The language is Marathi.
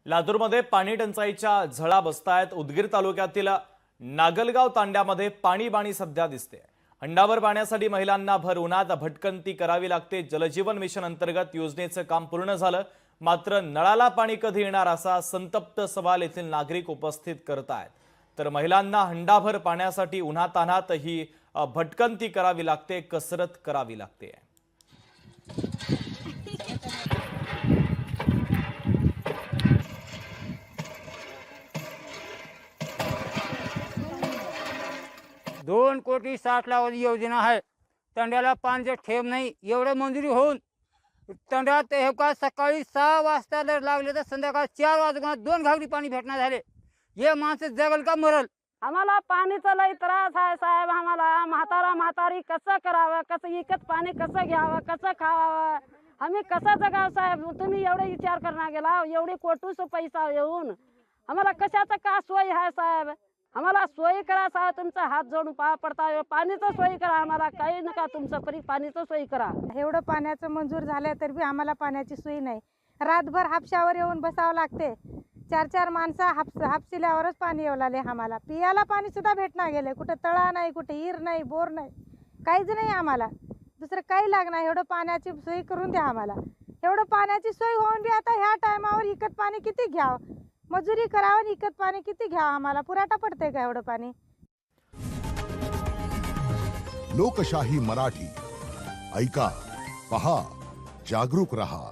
लातूरमध्ये पाणी टंचाईच्या झळा बसतायत। उदगीर तालुक्यातील नागलगाव तांड्यामध्ये पाणीबाणी सध्या दिसते। हंडाभर पाण्यासाठी महिलांना भर उन्हात भटकंती करावी लागते। जलजीवन मिशन अंतर्गत योजनेचं काम पूर्ण झालं, मात्र नळाला पाणी कधी येणार असा संतप्त सवाल येथील नागरिक उपस्थित करतायत। तर महिलांना हंडाभर पाण्यासाठी उन्हातान्हात ही भटकंती करावी लागते, कसरत करावी लागते। दोन कोटी 60 लाख योजना आहे। तंड्याला पाण्याचे ठेव नाही, एवढे मंजुरी होऊन तंड्यात हे का सकाळी 6 वाजता जर लागले तर संध्याकाळ 4 वाजता 2 घागरी पाणी भेटणार झाले। हे माणसं जगल का मरल? आम्हाला पाणीचा लई त्रास आहे साहेब। आम्हाला म्हातारी कसं करावं, कसं इकत पाणी कसं घ्यावं, कसं खावावं, आम्ही कसं जगावं साहेब? तुम्ही एवढे विचार करणार गेला, एवढी कोटूस पैसा येऊन आम्हाला कशाचं का सोय आहे साहेब? आम्हाला सोयी करा साहेब, तुमचा हात जोडून पडता, पाणीचं सोयी करा, आम्हाला काही नका, तुमचं परी पाणीचं सोयी करा। एवढं पाण्याचं मंजूर झालं तर बी आम्हाला पाण्याची सोय नाही। रातभर हापशावर येऊन बसावं लागते। 4-4 माणसं हापशिल्यावरच पाणी येऊ लागले। आम्हाला पियाला पाणी सुद्धा भेटणार गेले। कुठं तळा नाही, कुठे हिर नाही, बोर नाही, काहीच नाही। आम्हाला दुसरं काही लागणार। एवढं पाण्याची सोय करून द्या आम्हाला। एवढं पाण्याची सोय होऊन बी आता ह्या टायमावर इकत पाणी किती घ्यावं, मजुरी करावं, इकत पाणी किती घ्यावं? आम्हाला पुराठा पडते का एवढं पाणी? लोकशाही मराठी ऐका, पहा, जागरूक रहा।